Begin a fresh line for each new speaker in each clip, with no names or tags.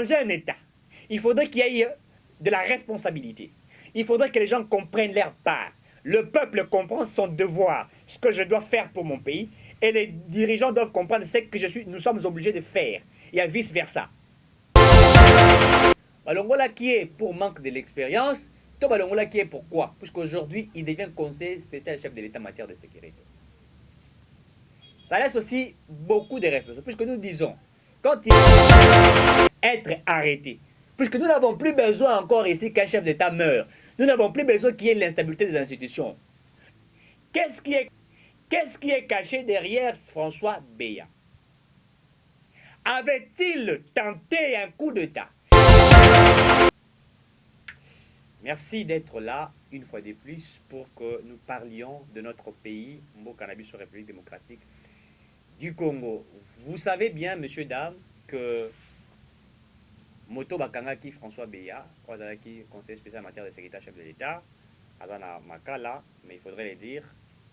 dans un État, il faudrait qu'il y ait de la responsabilité. Il faudrait que les gens comprennent leur part. Le peuple comprend son devoir, ce que je dois faire pour mon pays, et les dirigeants doivent comprendre ce que nous sommes obligés de faire, et vice-versa. Balongola qui est pour manque de l'expérience, to Balongola qui est pourquoi? Puisqu'aujourd'hui, il devient conseiller spécial chef de l'État en matière de sécurité. Ça laisse aussi beaucoup de réflexions, puisque nous disons, quand il être arrêté, puisque nous n'avons plus besoin encore ici qu'un chef d'État meure, nous n'avons plus besoin qu'il y ait l'instabilité des institutions. Qu'est-ce qui est caché derrière François Beya? Avait-il tenté un coup d'État? Merci d'être là une fois de plus pour que nous parlions de notre pays, Mbo-Cannabis République démocratique du Congo. Vous savez bien, messieurs, dames, que Moto Bakangaki François Beya, conseiller spécial en matière de sécurité, chef de l'État, Azana Makala, mais il faudrait le dire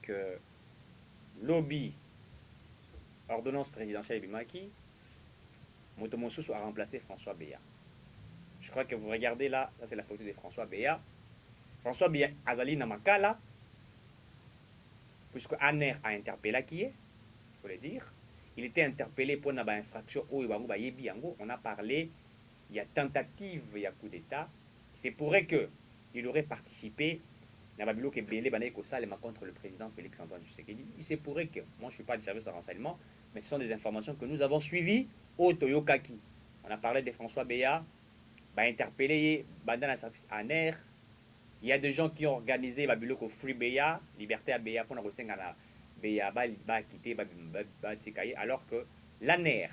que lobby, ordonnance présidentielle Bimaki, Moto Monsous a remplacé François Beya. Je crois que vous regardez là, ça c'est la photo de François Beya. François Beya Azali Namakala, puisque Aner a interpellé qui est, il faut le dire. Il était interpellé pour une infraction. On a parlé, il y a tentative, il y a coup d'État. C'est pourrait qu'il aurait participé contre le président Félix-Antoine Tshisekedi. Il se pourrait que, moi je ne suis pas du service de renseignement, mais ce sont des informations que nous avons suivies au Toyokaki. On a parlé de François Beya, interpellé dans le service ANER. Il y a des gens qui ont organisé Babiloko Free Beya, Liberté à Beya, pour Beya quitter alors que l'ANER,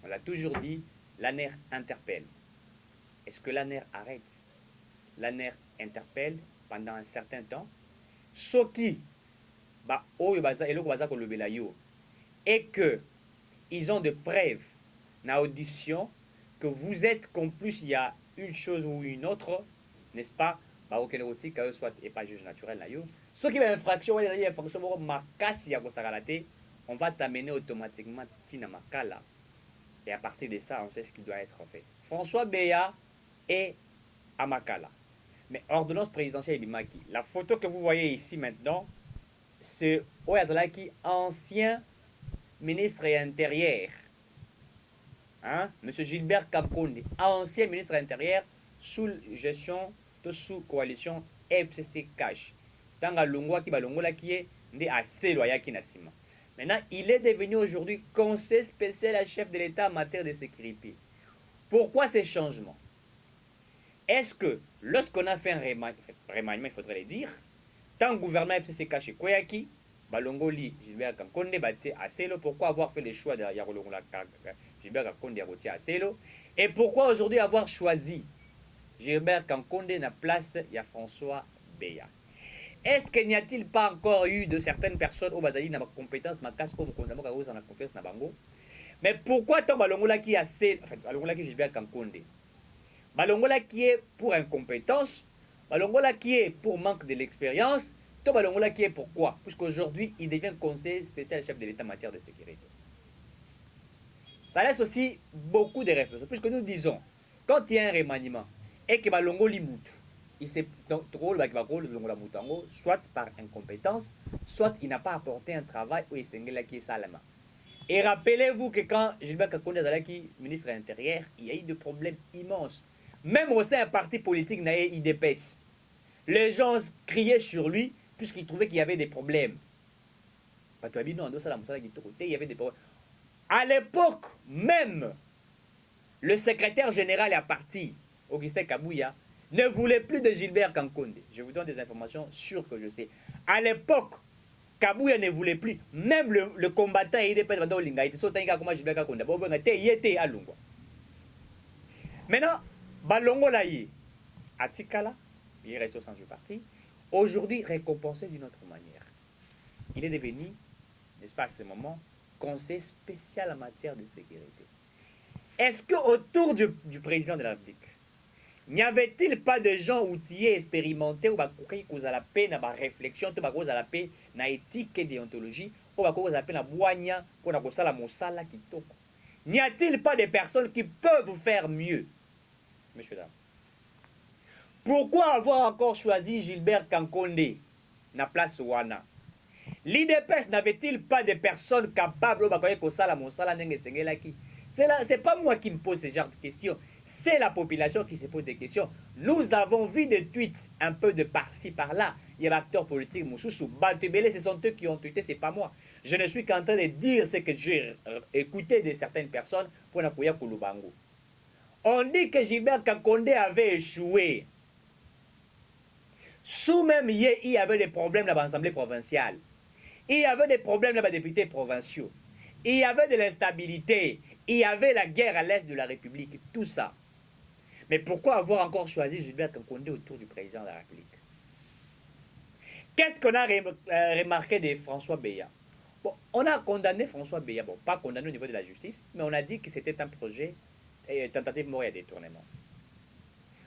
on l'a toujours dit, l'ANER interpelle. Est-ce que l'ANER arrête? L'ANER interpelle pendant un certain temps. Ce qui et que ils ont des preuves dans l'audition que vous êtes complice, il y a une chose ou une autre, n'est-ce pas? Soit et pas juge naturel. Ce qui va infraction, on va t'amener automatiquement Tina Makala. Et à partir de ça, on sait ce qui doit être fait. François Beya est à Makala. Mais ordonnance présidentielle Bimaki. La photo que vous voyez ici maintenant, c'est Oyazalaki, ancien ministre intérieur. Hein? Monsieur Gilbert Kamkonde, ancien ministre intérieur sous gestion sous coalition FCC Cash. Tanga Longwa qui balongola qui est né assez loyal qui nasima. Maintenant, il est devenu aujourd'hui conseiller spécial à chef de l'État en matière de sécurité. Pourquoi ces changements? Est-ce que lorsqu'on a fait un remaniement, il faudrait le dire, tant gouvernement FCC Cash et Koyaki, balongoli Gilbert Kamkonde batté à Selo, pourquoi avoir fait le choix de Gilbert Kamkonde à Selo? Et pourquoi aujourd'hui avoir choisi Gilbert Kamkonde na place, il y a François Beya. Est-ce qu'il n'y a-t-il pas encore eu de certaines personnes au Bazali na compétence ma casse comme konzamo ka na confiance na bango? Mais pourquoi tant balongola qui a balongola qui Gilbert Kamkonde? Balongola qui est pour incompétence, balongola qui est pour manque de l'expérience, tant balongola qui est pourquoi? Puisqu'aujourd'hui, il devient conseiller spécial chef de l'État en matière de sécurité. Ça laisse aussi beaucoup de réflexions, puisque nous disons, quand il y a un remaniement, et que balongo limutu, il s'est soit par incompétence, soit il n'a pas apporté un travail où il s'est qui est salama. Et rappelez-vous que quand Gilbert Kakonde Azalaki, ministre de l'Intérieur, il y a eu des problèmes immenses. Même au sein d'un parti politique, il y a eu IDPS. Les gens criaient sur lui puisqu'ils trouvaient qu'il y avait des problèmes. Il y avait des problèmes. À l'époque, même le secrétaire général est parti. Augustin Kabouya ne voulait plus de Gilbert Kamkonde. Je vous donne des informations sûres que je sais. À l'époque, Kabouya ne voulait plus. Même le combattant IDPS maintenant, Balongo Laye, Atikala, il reste au centre du parti, aujourd'hui récompensé d'une autre manière. Il est devenu, n'est-ce pas à ce moment, conseiller spécial en matière de sécurité. Est-ce qu'autour du président de la République, n'y avait-il pas de gens outillés, expérimentés, ou qui ont la paix dans la réflexion, qui ont la paix dans l'éthique et déontologie, ou qui ont la paix dans la boigna, pour la mosala qui toque? N'y a-t-il pas des personnes qui peuvent faire mieux? Monsieur, dame. Pourquoi avoir encore choisi Gilbert Kankonde na place wana? L'IDPS n'avait-il pas de personnes capables de c'est pas moi qui me pose ce genre de questions, c'est la population qui se pose des questions. Nous avons vu des tweets un peu de par-ci par-là. Il y a l'acteur politique Moussoussou, Batubele, ce sont eux qui ont tweeté, c'est pas moi. Je ne suis qu'en train de dire ce que j'ai écouté de certaines personnes pour Nakoya Kouloubango. On dit que Gilbert Kankonde avait échoué. Sous même hier, il y avait des problèmes dans l'Assemblée provinciale. Il y avait des problèmes dans les députés provinciaux. Il y avait de l'instabilité. Il y avait la guerre à l'est de la République. Tout ça. Mais pourquoi avoir encore choisi Gilbert Kankonde autour du président de la République? Qu'est-ce qu'on a remarqué de François Beya? Bon, on a condamné François Beya. Bon, pas condamné au niveau de la justice, mais on a dit que c'était un projet, tentative mort et détournement.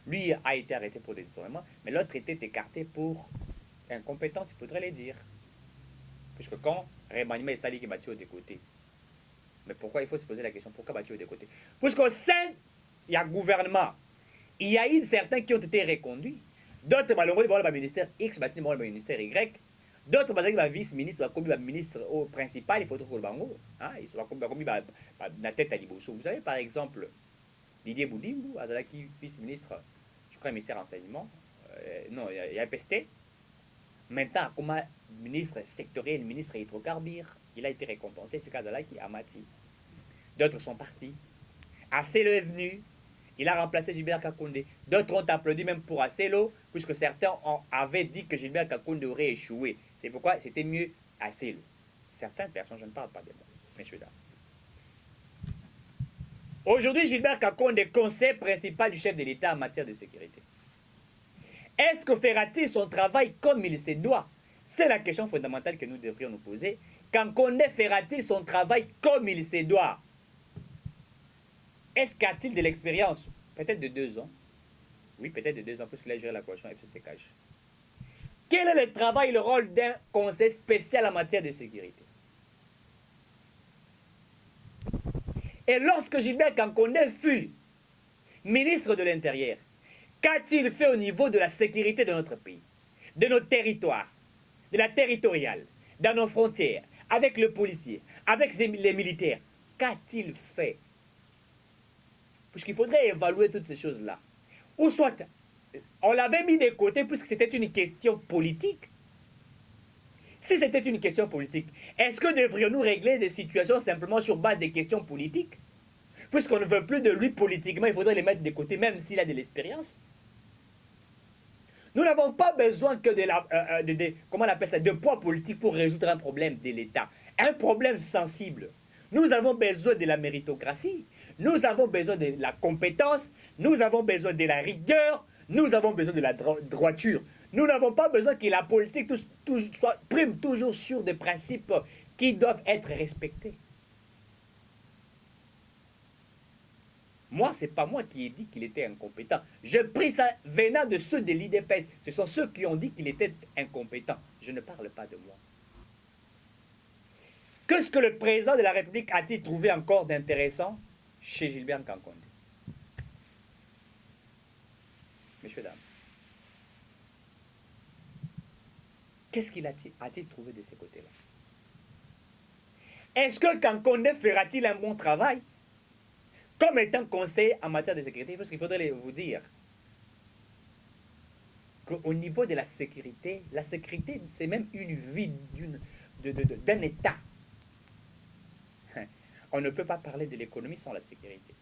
Lui a été arrêté pour détournement, mais l'autre était écarté pour incompétence, il faudrait le dire. Puisque quand remaniement est sali qui battu au côté. Mais pourquoi il faut se poser la question? Pourquoi battu au côté? Puisqu'au sein, il y a gouvernement. Il y a eu certains qui ont été reconduits. D'autres, malheureusement, le ministère X, le ministère Y. D'autres, le vice-ministre, le ministre au principal, il faut trouver le bango. Ils sont commis la tête à Liboso. Vous savez, par exemple, Didier Boudimbu, qui vice-ministre, je crois, ministère renseignement. Non, il y a PST. Maintenant, comme ministre sectoriel, ministre hydrocarbures, il a été récompensé, ce cas-là qui est Amati. D'autres sont partis. Acelo est venu, il a remplacé Gilbert Kankonde. D'autres ont applaudi même pour Acelo, puisque certains avaient dit que Gilbert Kankonde aurait échoué. C'est pourquoi c'était mieux Acelo. Certaines personnes, je ne parle pas de moi, messieurs, dames. Aujourd'hui, Gilbert Kankonde est conseiller principal du chef de l'État en matière de sécurité. Est-ce que fera-t-il son travail comme il se doit? C'est la question fondamentale que nous devrions nous poser. Kankonde fera-t-il son travail comme il se doit? Est-ce qu'a-t-il de l'expérience? Peut-être de 2 ans. Oui, peut-être de 2 ans, puisqu'il a géré la coalition FCCK. Quel est le travail et le rôle d'un conseil spécial en matière de sécurité? Et lorsque Gilbert Kankonde fut ministre de l'Intérieur, qu'a-t-il fait au niveau de la sécurité de notre pays, de nos territoires, de la territoriale, dans nos frontières, avec le policier, avec les militaires? Qu'a-t-il fait? Puisqu'il faudrait évaluer toutes ces choses-là. Ou soit, on l'avait mis de côté puisque c'était une question politique. Si c'était une question politique, est-ce que devrions-nous régler des situations simplement sur base des questions politiques? Puisqu'on ne veut plus de lui politiquement, il faudrait les mettre de côté, même s'il a de l'expérience. Nous n'avons pas besoin que comment on appelle ça, de poids politique pour résoudre un problème de l'État. Un problème sensible. Nous avons besoin de la méritocratie. Nous avons besoin de la compétence. Nous avons besoin de la rigueur. Nous avons besoin de la droiture. Nous n'avons pas besoin que la politique prime toujours sur des principes qui doivent être respectés. Moi, ce n'est pas moi qui ai dit qu'il était incompétent. Je pris ça venant de ceux de l'IDPS. Ce sont ceux qui ont dit qu'il était incompétent. Je ne parle pas de moi. Qu'est-ce que le président de la République a-t-il trouvé encore d'intéressant chez Gilbert Kankonde? Messieurs, dames, qu'est-ce qu'il a-t-il trouvé de ce côté-là? Est-ce que Kankonde fera-t-il un bon travail? Comme étant conseiller en matière de sécurité, parce qu'il faudrait vous dire qu'au niveau de la sécurité, c'est même une vie d'un État. On ne peut pas parler de l'économie sans la sécurité.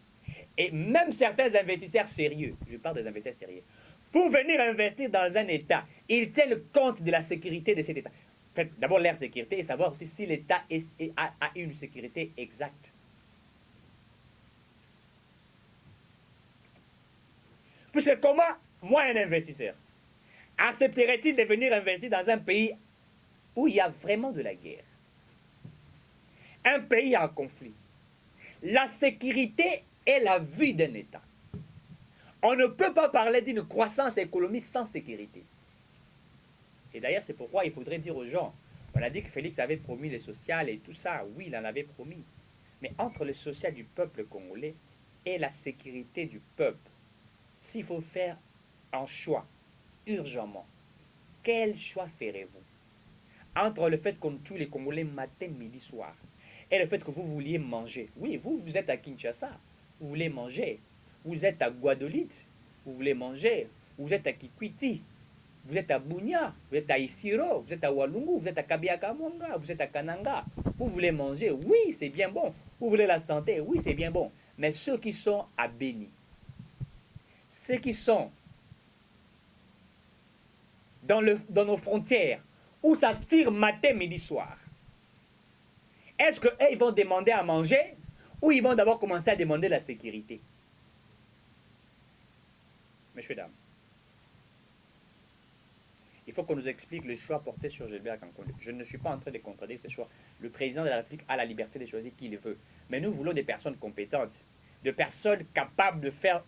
Et même certains investisseurs sérieux, je parle des investisseurs sérieux, pour venir investir dans un État, ils tiennent compte de la sécurité de cet État. Faites d'abord leur sécurité et savoir aussi si l'État a une sécurité exacte. Puisque comment, moi, un investisseur, accepterait-il de venir investir dans un pays où il y a vraiment de la guerre? Un pays en conflit. La sécurité est la vie d'un État. On ne peut pas parler d'une croissance économique sans sécurité. Et d'ailleurs, c'est pourquoi il faudrait dire aux gens, on a dit que Félix avait promis les sociales et tout ça. Oui, il en avait promis. Mais entre le social du peuple congolais et la sécurité du peuple, s'il faut faire un choix urgemment, quel choix ferez-vous? Entre le fait qu'on tue les Congolais matin, midi, soir, et le fait que vous vouliez manger. Oui, vous êtes à Kinshasa, vous voulez manger. Vous êtes à Guadolite, vous voulez manger. Vous êtes à Kikwiti, vous êtes à Bunia, vous êtes à Isiro, vous êtes à Walungu, vous êtes à Kabiakamonga, vous êtes à Kananga. Vous voulez manger, oui, c'est bien bon. Vous voulez la santé, oui, c'est bien bon. Mais ceux qui sont à Béni, ceux qui sont dans nos frontières, où ça tire matin, midi, soir, est-ce qu'eux, ils vont demander à manger ou ils vont d'abord commencer à demander la sécurité? Messieurs, dames, il faut qu'on nous explique le choix porté sur Gilbert Kankonde. Je ne suis pas en train de contredire ces choix. Le président de la République a la liberté de choisir qui il veut. Mais nous voulons des personnes compétentes, des personnes capables de faire,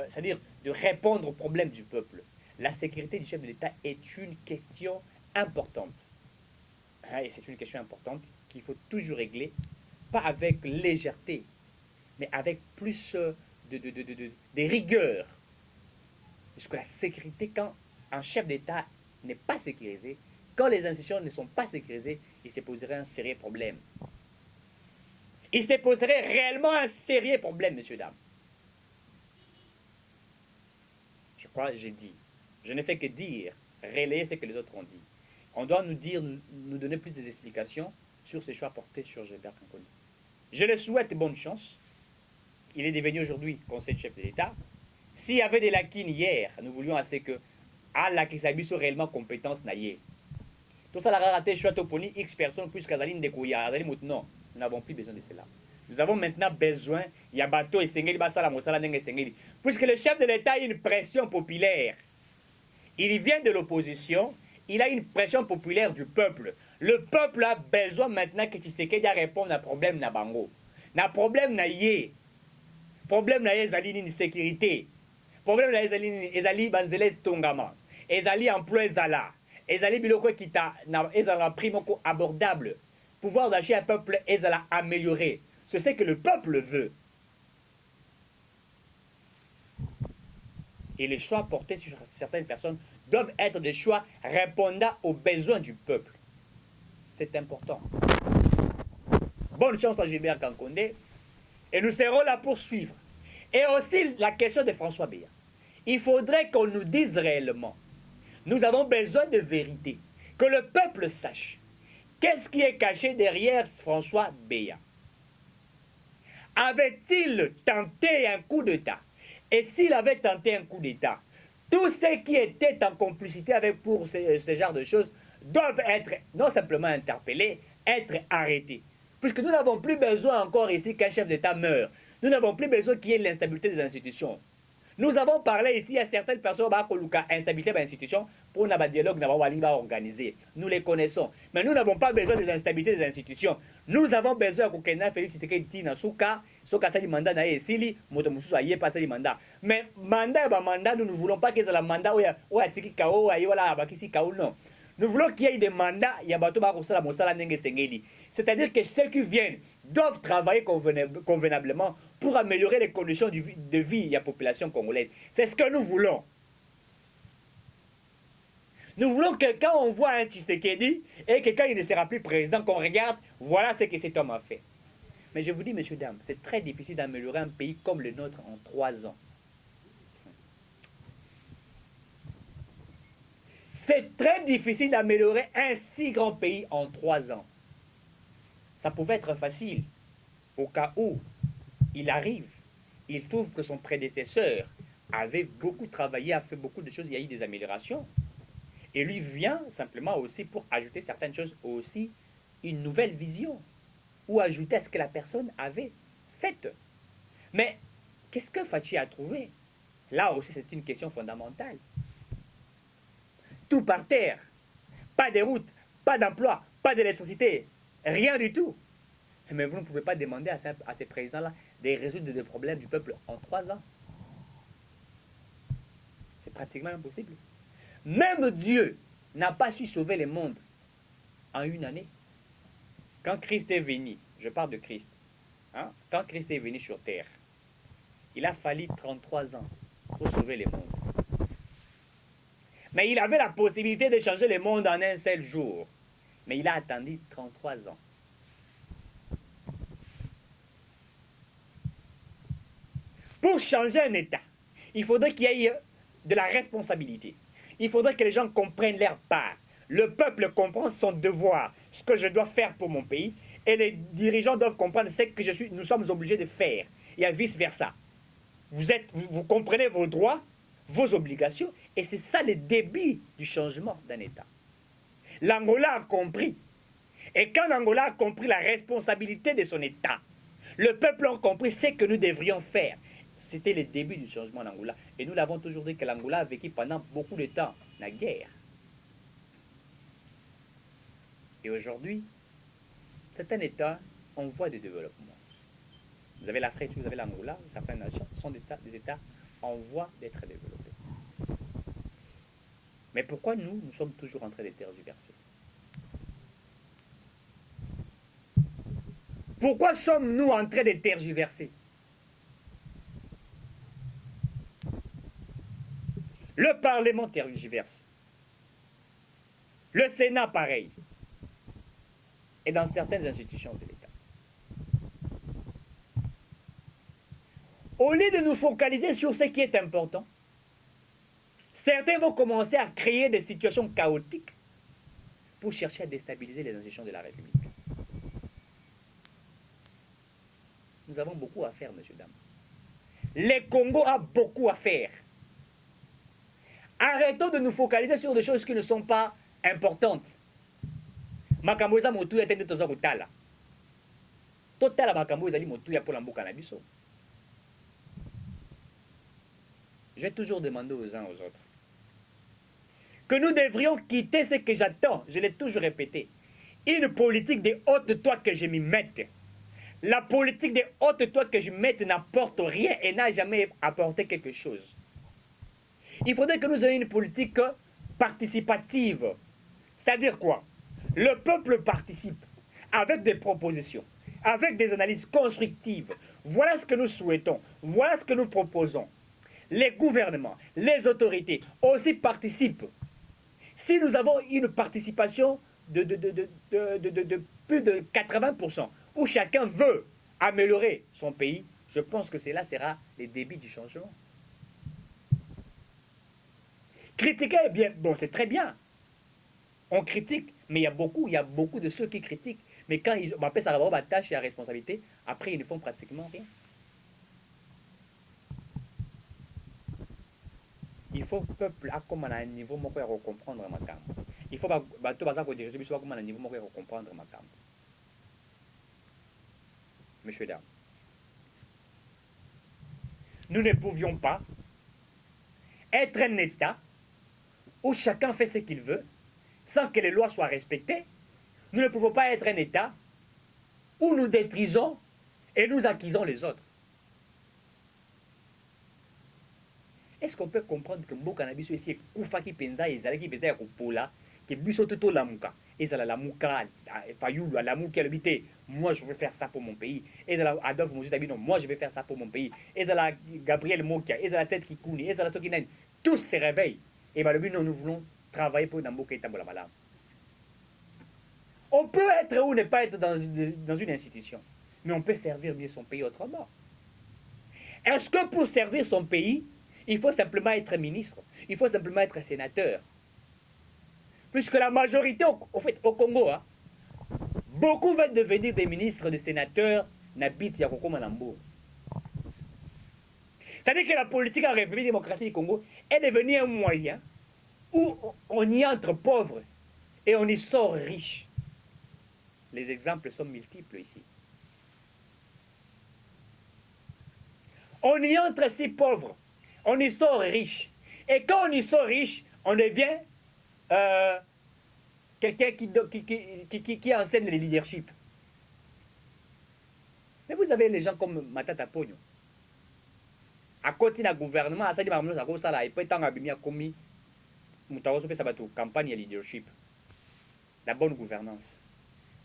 c'est-à-dire de répondre aux problèmes du peuple. La sécurité du chef de l'État est une question importante. Et c'est une question importante qu'il faut toujours régler, pas avec légèreté, mais avec plus de rigueur. Parce que la sécurité, quand un chef d'État n'est pas sécurisé, quand les institutions ne sont pas sécurisées, il se poserait un sérieux problème. Il se poserait réellement un sérieux problème, messieurs, dames. Je crois que j'ai dit. Je ne fais que dire, relayer ce que les autres ont dit. On doit nous donner plus d'explications sur ces choix portés sur Gilbert Kankonde. Je le souhaite bonne chance. Il est devenu aujourd'hui conseiller chef de l'État. S'il y avait des lacunes hier, nous voulions assez que Allah qui s'habille sur réellement compétence naïe. Tout ça, la raté choix toponi X personnes plus qu'Azaline de Kouya. Non, nous n'avons plus besoin de cela. Nous avons maintenant besoin, il y a bateau et Sengeli Basala Mosala Nenge Sengeli. Puisque le chef de l'État a une pression populaire. Il vient de l'opposition, il a une pression populaire du peuple. Le peuple a besoin maintenant que Tshisekedi réponde à un problème na bango. Na problème na yé. Problème na yé ezali ni sécurité. Problème na ezali ni ezali banzele tongama. Ezali emploi ezala. Ezali biloko kita na ezala prix moko abordable. Pouvoir d'achat à peuple ezala amélioré. C'est ce que le peuple veut. Et les choix portés sur certaines personnes doivent être des choix répondant aux besoins du peuple. C'est important. Bonne chance à Gilbert Kankonde. Et nous serons là pour suivre. Et aussi la question de François Béa. Il faudrait qu'on nous dise réellement. Nous avons besoin de vérité. Que le peuple sache. Qu'est-ce qui est caché derrière François Béa? Avait-il tenté un coup d'État? Et s'il avait tenté un coup d'État, tous ceux qui étaient en complicité avec pour ce genre de choses doivent être non simplement interpellés, être arrêtés. Puisque nous n'avons plus besoin encore ici qu'un chef d'État meure. Nous n'avons plus besoin qu'il y ait l'instabilité des institutions. Nous avons parlé ici à certaines personnes qui ont instabilité des institutions pour un dialogue organisé. Nous les connaissons. Mais nous n'avons pas besoin des instabilités des institutions. Nous avons besoin que Kenya Félix Tshisekedi Tina Souka, Soka Sali Mandat na Esili, Motomusu Aye pas Sali Mandat. Mais mandat, nous ne voulons pas que ce soit le mandat où Atiki Kao, Ayola, Abakisi Kao, non. Nous voulons qu'il y ait des mandats, c'est-à-dire que ceux qui viennent doivent travailler convenablement pour améliorer les conditions de vie de la population congolaise. C'est ce que nous voulons. Nous voulons que quand on voit un Tshisekedi et que quand il ne sera plus président, qu'on regarde, voilà ce que cet homme a fait. Mais je vous dis, messieurs, dames, c'est très difficile d'améliorer un pays comme le nôtre en 3 ans. C'est très difficile d'améliorer un si grand pays en 3 ans. Ça pouvait être facile au cas où il arrive, il trouve que son prédécesseur avait beaucoup travaillé, a fait beaucoup de choses, il y a eu des améliorations. Et lui vient simplement aussi pour ajouter certaines choses, aussi une nouvelle vision, ou ajouter à ce que la personne avait fait. Mais qu'est-ce que Fachi a trouvé? Là aussi, c'est une question fondamentale. Tout par terre, pas de routes, pas d'emploi, pas d'électricité, rien du tout. Mais vous ne pouvez pas demander à ces présidents-là de résoudre des problèmes du peuple en 3 ans. C'est pratiquement impossible. Même Dieu n'a pas su sauver le monde en 1 année. Quand Christ est venu, je parle de Christ, Hein? Quand Christ est venu sur terre, il a fallu 33 ans pour sauver le monde. Mais il avait la possibilité de changer le monde en un seul jour. Mais il a attendu 33 ans. Pour changer un État, il faudrait qu'il y ait de la responsabilité. Il faudrait que les gens comprennent leur part. Le peuple comprend son devoir, ce que je dois faire pour mon pays, et les dirigeants doivent comprendre ce que nous sommes obligés de faire, et vice-versa. Vous comprenez vos droits, vos obligations, et c'est ça le début du changement d'un État. L'Angola a compris. Et quand l'Angola a compris la responsabilité de son État, le peuple a compris ce que nous devrions faire. C'était le début du changement en Angola. Et nous l'avons toujours dit que l'Angola a vécu pendant beaucoup de temps la guerre. Et aujourd'hui, c'est un État en voie de développement. Vous avez l'Afrique, vous avez l'Angola, certaines nations sont des États en voie d'être développés. Mais pourquoi nous sommes toujours en train de tergiverser? Pourquoi sommes-nous en train de tergiverser? Le Parlement tergiverse. Le Sénat, pareil. Et dans certaines institutions de l'État. Au lieu de nous focaliser sur ce qui est important, certains vont commencer à créer des situations chaotiques pour chercher à déstabiliser les institutions de la République. Nous avons beaucoup à faire, messieurs, dames. Le Congo a beaucoup à faire. Arrêtons de nous focaliser sur des choses qui ne sont pas importantes. Makambo eza motuya te nde toza kotala. Totala makambo ezali motuya pour mboka na biso. J'ai toujours demandé aux uns aux autres que nous devrions quitter ce que j'attends. Je l'ai toujours répété. Une politique de haute toi que je m'y mette. La politique de haute toi que je mette n'apporte rien et n'a jamais apporté quelque chose. Il faudrait que nous ayons une politique participative. C'est-à-dire quoi? Le peuple participe avec des propositions, avec des analyses constructives. Voilà ce que nous souhaitons, voilà ce que nous proposons. Les gouvernements, les autorités aussi participent. Si nous avons une participation de plus de 80%, où chacun veut améliorer son pays, je pense que cela sera le début du changement. Critiquer, eh bien, bon, c'est très bien. On critique, mais il y a beaucoup de ceux qui critiquent. Mais quand ils m'appellent ça avoir ma tâche et la responsabilité, après ils ne font pratiquement rien. Il faut que le peuple a comme un niveau pour comprendre ma gamme. Il faut que tout le diriger soit comme un niveau pour comprendre ma gamme. Messieurs, dames, nous ne pouvions pas être un État où chacun fait ce qu'il veut, sans que les lois soient respectées. Nous ne pouvons pas être un État où nous détruisons et nous acquisons les autres. Est-ce qu'on peut comprendre que mboka na biso ici kufaki penza ezalaki penza ya kopola que biso toto lamuka ezala lamuka fayulu lamuka lebité moi je veux faire ça pour mon pays ezala Adolphe Mozuta bino moi je vais faire ça pour mon pays ezala Gabriel Mokia ezala Seth Kikuni ezala Sokinani tous se réveillent et ben le but nous voulons travailler pour Namboka et Tambola Malam. On peut être ou ne pas être dans une institution, mais on peut servir mieux son pays autrement. Est-ce que pour servir son pays, il faut simplement être ministre, il faut simplement être sénateur? Puisque la majorité, au Congo, hein, beaucoup veulent devenir des ministres, des sénateurs, n'habitent Yakoko Manambo. C'est-à-dire que la politique en République démocratique du Congo est devenue un moyen où on y entre pauvre et on y sort riche. Les exemples sont multiples ici. On y entre si pauvre, on y sort riche. Et quand on y sort riche, on devient quelqu'un qui enseigne le leadership. Mais vous avez les gens comme Matata Pogno. À côté du gouvernement, à ça dit maman ça comme ça là, il peut être en abîmé commis. Moutaoso peut sabato campagne de leadership. La bonne gouvernance.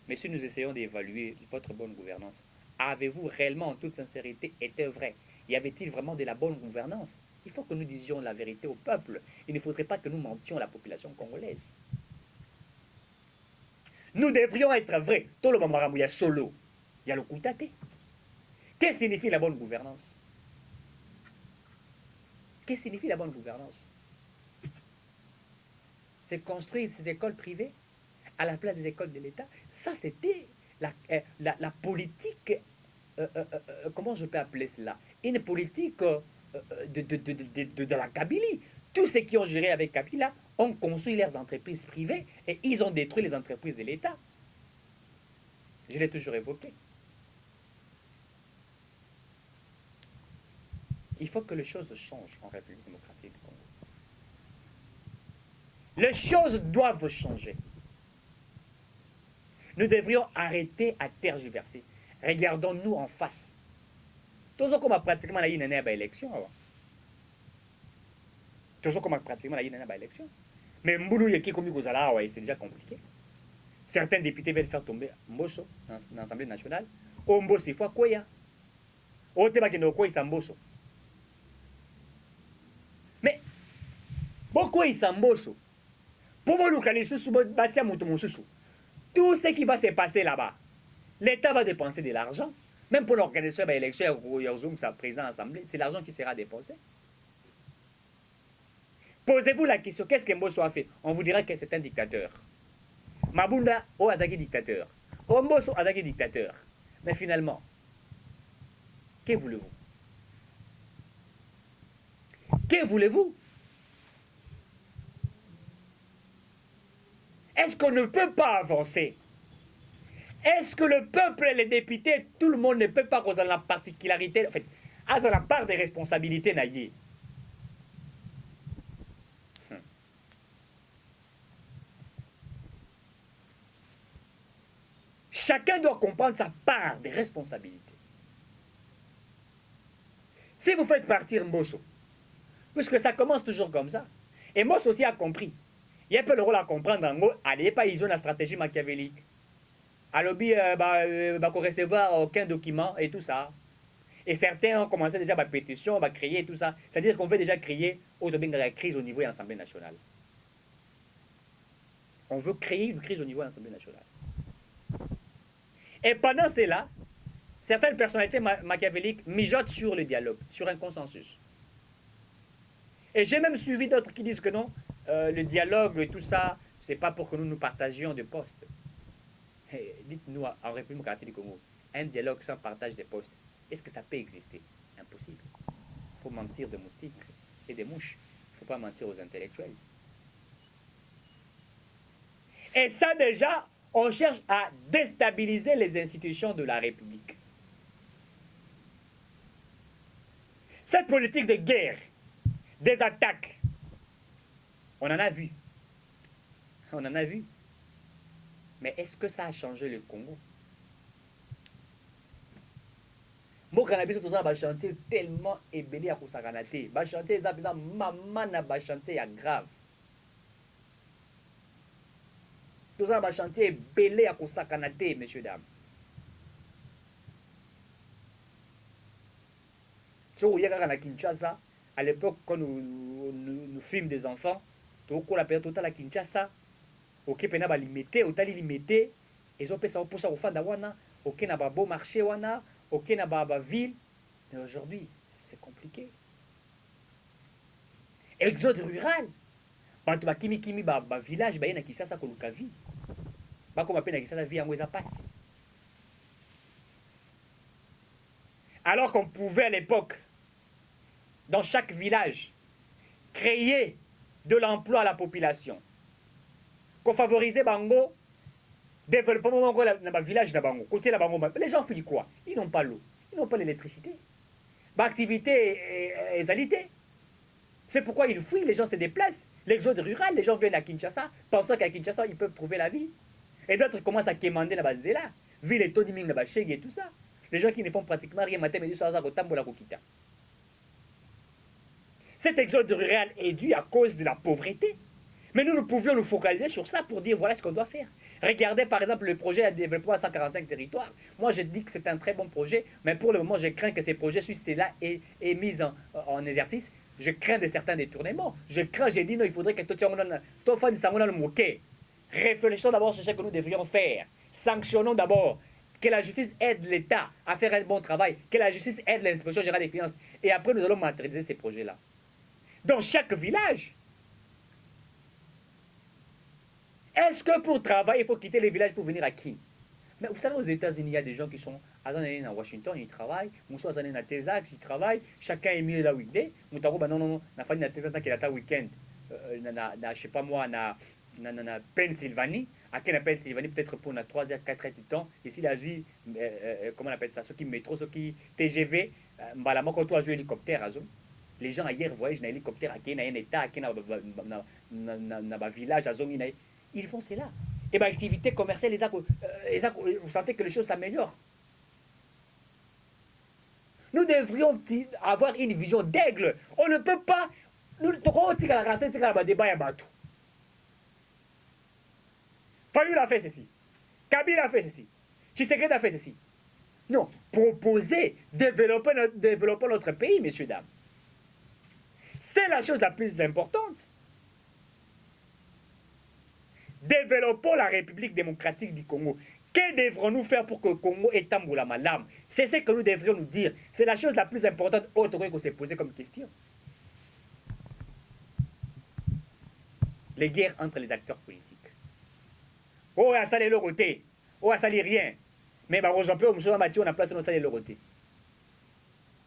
Mais si nous essayons d'évaluer votre bonne gouvernance, avez-vous réellement, en toute sincérité, été vrai? Y avait-il vraiment de la bonne gouvernance? Il faut que nous disions la vérité au peuple. Il ne faudrait pas que nous mentions à la population congolaise. Nous devrions être vrais. Tout le monde il y a solo. Il y a le Koutate. Qu'est-ce que signifie la bonne gouvernance? Qu'est-ce que signifie la bonne gouvernance? C'est construire ces écoles privées à la place des écoles de l'État. Ça, c'était la politique, comment je peux appeler cela? Une politique de la Kabylie. Tous ceux qui ont géré avec Kabila ont construit leurs entreprises privées et ils ont détruit les entreprises de l'État. Je l'ai toujours évoqué. Il faut que les choses changent en République démocratique du Congo. Les choses doivent changer. Nous devrions arrêter à tergiverser. Regardons-nous en face. Tout ce qu'on a pratiquement eu une élection. Tout ce qu'on a pratiquement eu une élection. Mais Mboulou Yeki comme Gozala, c'est déjà compliqué. Certains députés veulent faire tomber Mbosso dans l'Assemblée nationale. Ombo, c'est fois quoi? Oteba Kenoko, c'est Mbosso. Mais, pourquoi ils s'embauchent? Pour moi, tout ce qui va se passer là-bas, l'État va dépenser de l'argent. Même pour l'organisation de l'élection, sa présence à l'Assemblée, c'est l'argent qui sera dépensé. Posez-vous la question, qu'est-ce que Mbosso a fait? On vous dira que c'est un dictateur. Mabunda, Azaki dictateur. Mbosso, Azaki dictateur. Mais finalement, que voulez-vous? Que voulez-vous? Est-ce qu'on ne peut pas avancer? Est-ce que le peuple et les députés, tout le monde ne peut pas causer la particularité, en fait, à la part des responsabilités naïes? Chacun doit comprendre sa part des responsabilités. Si vous faites partir Mbosso, puisque ça commence toujours comme ça, et Mbosso aussi a compris, il y a un peu le rôle à comprendre en gros, allez pas ils ont la stratégie machiavélique. Alors, recevoir aucun document et tout ça. Et certains ont commencé déjà à pétition, à créer tout ça. C'est-à-dire qu'on veut déjà créer la crise au niveau de l'Assemblée nationale. On veut créer une crise au niveau de l'Assemblée nationale. Et pendant cela, certaines personnalités machiavéliques mijotent sur le dialogue, sur un consensus. Et j'ai même suivi d'autres qui disent que non, le dialogue et tout ça, c'est pas pour que nous nous partagions de postes. Dites-nous en République démocratique du Congo, un dialogue sans partage des postes, est-ce que ça peut exister? Impossible. Il faut mentir de moustiques et des mouches. Il ne faut pas mentir aux intellectuels. Et ça déjà, on cherche à déstabiliser les institutions de la République. Cette politique de guerre, des attaques, on en a vu. On en a vu. Mais est-ce que ça a changé le Congo? Moi, cannabis, tout ça, va chanter tellement ébélé à Koussakanate. Va chanter, ça, maman va chanter à grave. Tout ça va chanter ébélé à Koussakanate, messieurs, dames. Tu vois, il y a à Kinshasa, à l'époque, quand nous filmons des enfants, tu vois, la période totale à Kinshasa, ok, pena ba limité, otali limité, ils ont pesa pour ça au fanda wana, ok na ba beau marché wana, ok na ba ville. Mais aujourd'hui, c'est compliqué. Exode rural. Bantu ba kimi ba village ba yena Kisasa koluka vie. Ba comme appelle na Kisasa vie yango eza passe. Alors qu'on pouvait à l'époque, dans chaque village, créer de l'emploi à la population. Qu'on favorisait bango, développement dans le village de bango, côté la bango. Les gens font quoi? Ils n'ont pas l'eau, ils n'ont pas l'électricité. Activité et alité. C'est pourquoi ils fuient, les gens se déplacent. L'exode rural, les gens viennent à Kinshasa, pensant qu'à Kinshasa, ils peuvent trouver la vie. Et d'autres commencent à quémander la base de là. Vu les taux de mine, et tout ça. Les gens qui ne font pratiquement rien matin, mais du soir, au Kokita. Cet exode rural est dû à cause de la pauvreté. Mais nous pouvions nous focaliser sur ça pour dire voilà ce qu'on doit faire. Regardez par exemple le projet de développement à 145 territoires. Moi, je dis que c'est un très bon projet, mais pour le moment, je crains que ces projets, si cela est mis en exercice, je crains de certains détournements. J'ai dit non, il faudrait que tout le moquer. Réfléchissons d'abord sur ce que nous devrions faire. Sanctionnons d'abord. Que la justice aide l'État à faire un bon travail. Que la justice aide l'inspection générale des finances. Et après, nous allons matérialiser ces projets-là. Dans chaque village. Est-ce que pour travailler, il faut quitter les villages pour venir à Kin? Mais vous savez, aux États-Unis, il y a des gens qui sont à Washington, ils travaillent. Ils sont à Texas, ils travaillent. Chacun est mis là où il est. Non, non, non. Na famille na Texas, qui est là week-end. Je sais pas moi, na Pennsylvanie. À quelle Pennsylvanie, peut-être pour 3 heures, 4 heures du temps. Ici, la vie, comment on appelle ça? Ceux qui métro, ceux qui TGV, Mbalama, quand tu as joué hélicoptère, les gens ailleurs voyagent dans l'hélicoptère, à qui un état, à qui un village, à zone, ils font cela. Et bien, l'activité commerciale, vous sentez que les choses s'améliorent. Nous devrions avoir une vision d'aigle. On ne peut pas. Nous devons débat à Batou. Fayou a fait ceci. Kabila a fait ceci. Tshisekedi a fait ceci. Non, proposer, développer notre pays, messieurs, dames. C'est la chose la plus importante. Développons la République démocratique du Congo. Que devrons-nous faire pour que le Congo ait tamboula malam? C'est ce que nous devrions nous dire. C'est la chose la plus importante autre qu'on s'est posé comme question. Les guerres entre les acteurs politiques. Oh, à ça les lorotés. Oh, à ça les rien. Mais bah, on a place dans ça les lorotés.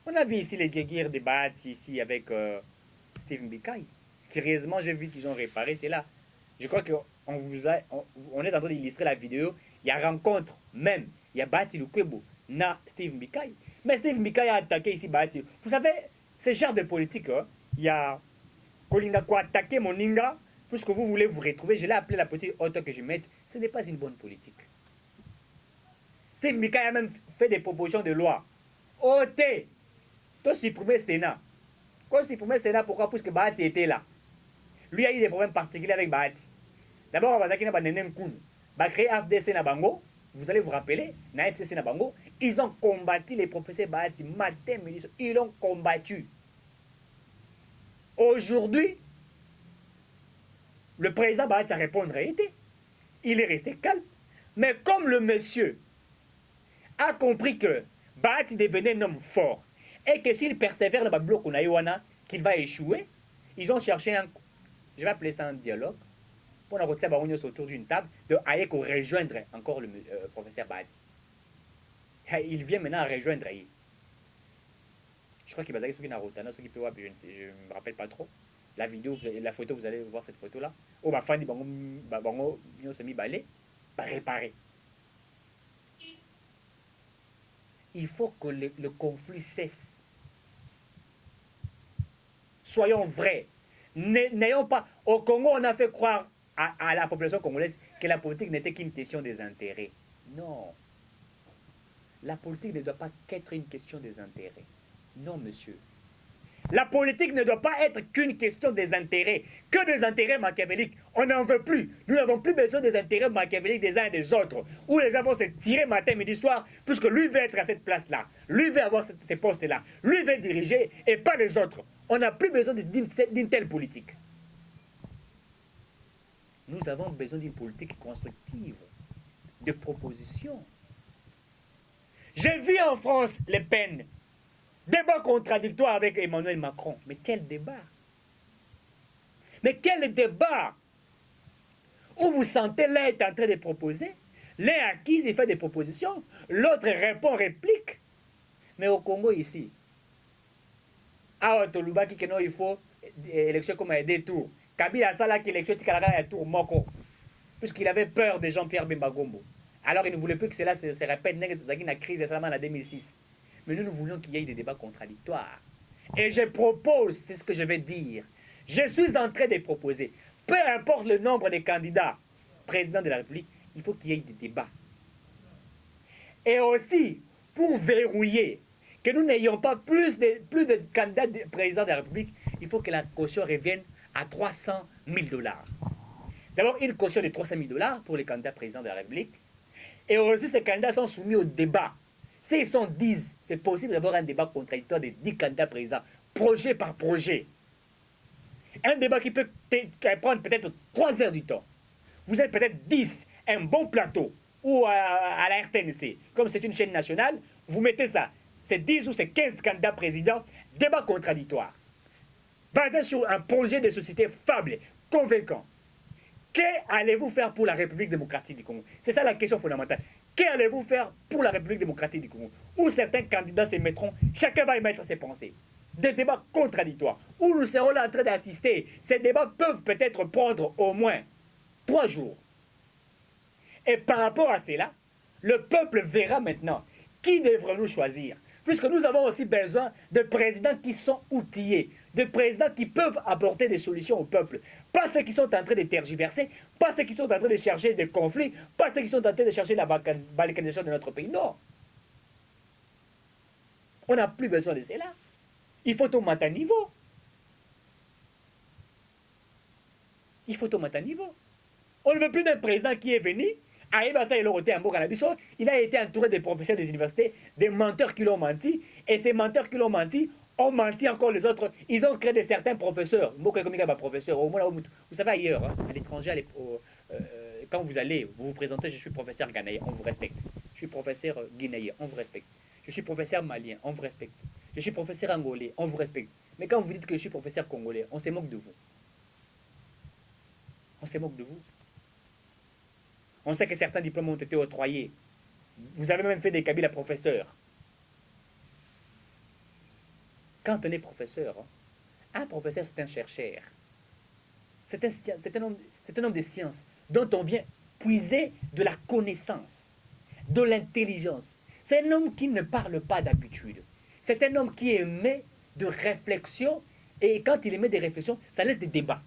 On a vu ici les guerres débattent ici avec Steve Mbikai. Curieusement, j'ai vu qu'ils ont réparé, c'est là. Je crois qu'on on est en train d'illustrer la vidéo. Il y a rencontre même. Il y a Bati Lukwebo na Steve Mbikai. Mais Steve Mbikai a attaqué ici Bati. Vous savez, c'est genre de politique. Hein? Il y a Kolinga qui a attaqué Moninga. Puisque vous voulez vous retrouver, je l'ai appelé la petite auto que je mette. Ce n'est pas une bonne politique. Steve Mbikai a même fait des propositions de loi. OT, tu supprimer le Sénat. Quand supprimer le Sénat, pourquoi? Puisque Bahati était là. Lui a eu des problèmes particuliers avec Bahati. D'abord, on va dire qu'il a créé FDC Nabango. Vous allez vous rappeler, na FCC Nabango, ils ont combattu les professeurs Bahati matin, midi, ils l'ont combattu. Aujourd'hui, le président Bahati a répondu à été. Il est resté calme. Mais comme le monsieur a compris que Bahati devenait un homme fort et que s'il persévère dans le bloc qu'il va échouer, ils ont cherché un, je vais appeler ça un dialogue, pour nous autour d'une table, de Aïe rejoindre encore le professeur Bahati. Il vient maintenant à rejoindre Aïe. Je crois qu'il va y avoir ceux qui n'ont pas ceux qui peuvent voir, je ne me rappelle pas trop. La vidéo, la photo, vous allez voir cette photo-là. Oh, ma femme dit, bango, ils s'est mis balai, pas réparé. Il faut que le conflit cesse. Soyons vrais. N'ayons pas. Au Congo, on a fait croire à la population congolaise que la politique n'était qu'une question des intérêts. Non. La politique ne doit pas qu'être une question des intérêts. Non, monsieur. La politique ne doit pas être qu'une question des intérêts, que des intérêts machiavéliques. On n'en veut plus. Nous n'avons plus besoin des intérêts machiavéliques des uns et des autres, où les gens vont se tirer matin, midi, soir, puisque lui veut être à cette place-là, lui veut avoir ces postes-là, lui veut diriger, et pas les autres. On n'a plus besoin d'une telle politique. Nous avons besoin d'une politique constructive, de propositions. J'ai vu en France Le Pen. Débat contradictoire avec Emmanuel Macron. Mais quel débat? Mais quel débat? Où vous sentez l'un est en train de proposer, l'un acquise, il fait des propositions, l'autre répond, réplique. Mais au Congo ici, à Otolubaki, il faut élection comme à des tours. Kabila Sala qui élection un tour moko. Puisqu'il avait peur de Jean-Pierre Bemba Gombo. Alors il ne voulait plus que cela se répète dans la crise en 2006. Mais nous voulions qu'il y ait des débats contradictoires. Et je propose, c'est ce que je vais dire, je suis en train de proposer, peu importe le nombre de candidats président de la République, il faut qu'il y ait des débats. Et aussi, pour verrouiller, que nous n'ayons pas plus de candidats président de la République, il faut que la caution revienne à 300 000 $. D'abord, une caution de 300 000 $ pour les candidats présidents de la République. Et aussi, ces candidats sont soumis au débat. S'ils sont 10, c'est possible d'avoir un débat contradictoire de 10 candidats présidents, projet par projet. Un débat qui peut prendre peut-être 3 heures du temps. Vous êtes peut-être 10, un bon plateau, ou à la RTNC, comme c'est une chaîne nationale, vous mettez ça. C'est 10 ou c'est 15 candidats présidents, débat contradictoire. Basé sur un projet de société fable, convaincant. Qu'allez-vous faire pour la République démocratique du Congo? C'est ça la question fondamentale. Qu'allez-vous faire pour la République démocratique du Congo? Où certains candidats se mettront, chacun va y mettre ses pensées. Des débats contradictoires, où nous serons là en train d'assister. Ces débats peuvent peut-être prendre au moins 3 jours. Et par rapport à cela, le peuple verra maintenant qui devrons-nous choisir. Puisque nous avons aussi besoin de présidents qui sont outillés, de présidents qui peuvent apporter des solutions au peuple. Pas ceux qui sont en train de tergiverser, pas ceux qui sont en train de chercher des conflits, pas ceux qui sont en train de chercher la balkanisation de notre pays. Non. On n'a plus besoin de cela. Il faut au matin niveau. Il faut au matin niveau. On ne veut plus d'un président qui est venu. Il a été entouré des professeurs des universités, des menteurs qui l'ont menti, et ces menteurs qui l'ont menti ont menti encore les autres. Ils ont créé certains professeurs. Vous savez ailleurs, hein, à l'étranger, quand vous allez, vous vous présentez, je suis professeur ghanéen, on vous respecte. Je suis professeur guinéen, on vous respecte. Je suis professeur malien, on vous respecte. Je suis professeur angolais, on vous respecte. Mais quand vous dites que je suis professeur congolais, on se moque de vous. On se moque de vous. On sait que certains diplômes ont été octroyés. Vous avez même fait des Kabila professeurs. Quand on est professeur, un professeur c'est un chercheur. C'est un homme de sciences dont on vient puiser de la connaissance, de l'intelligence. C'est un homme qui ne parle pas d'habitude. C'est un homme qui émet de réflexion et quand il émet des réflexions, ça laisse des débats.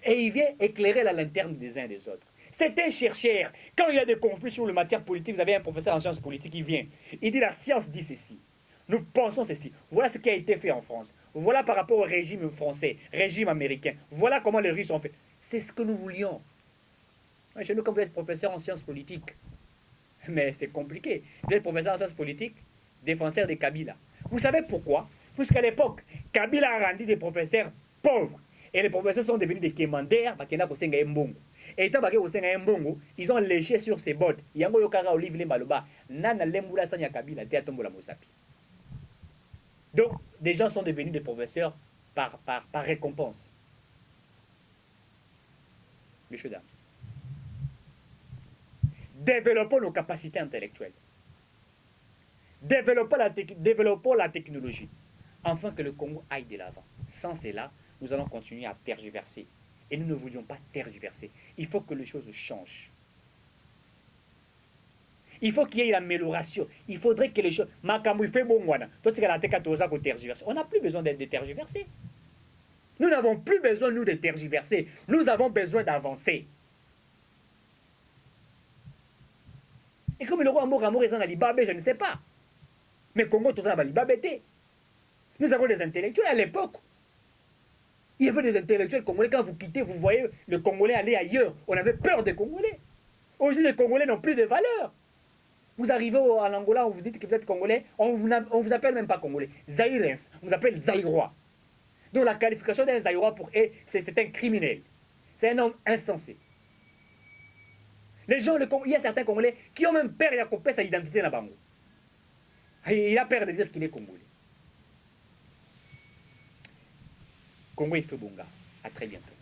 Et il vient éclairer la lanterne des uns et des autres. C'est un chercheur. Quand il y a des conflits sur les matières politiques, vous avez un professeur en sciences politiques qui vient. Il dit la science dit ceci. Nous pensons ceci. Voilà ce qui a été fait en France. Voilà par rapport au régime français, régime américain. Voilà comment les Russes ont fait. C'est ce que nous voulions. Chez nous, quand vous êtes professeur en sciences politiques, mais c'est compliqué. Vous êtes professeur en sciences politiques, défenseur des Kabila. Vous savez pourquoi? Puisqu'à l'époque, Kabila a rendu des professeurs pauvres. Et les professeurs sont devenus des kémandaires, et étant baké au Sénat Mbongo, ils ont léché sur ses bottes. Yango yokara Olive Lemaloba, nana lembula sanya Kabila, te atombola Mosapi. Donc, des gens sont devenus des professeurs par récompense. Messieurs, dames, développons nos capacités intellectuelles. Développons la technologie, afin que le Congo aille de l'avant. Sans cela, nous allons continuer à tergiverser. Et nous ne voulions pas tergiverser. Il faut que les choses changent. Il faut qu'il y ait l'amélioration. Il faudrait que les choses... On n'a plus besoin de tergiverser. Nous n'avons plus besoin, nous, de tergiverser. Nous avons besoin d'avancer. Et comme le roi Amour est dans la Libabé, je ne sais pas. Mais Congo, tout ça, dans la Libabé. Nous avons des intellectuels à l'époque. Il y avait des intellectuels congolais. Quand vous quittez, vous voyez le Congolais aller ailleurs. On avait peur des Congolais. Aujourd'hui, les Congolais n'ont plus de valeur. Vous arrivez à l'Angola, vous dites que vous êtes Congolais, on vous appelle même pas Congolais. Zaïrens, on vous appelle Zaïrois. Donc la qualification d'un Zaïrois pour eux, c'est un criminel. C'est un homme insensé. Les gens, il y a certains Congolais qui ont même peur de couper sa identité dans Bango. Il a peur de dire qu'il est Congolais. Congo, il fait Bonga. À très bientôt.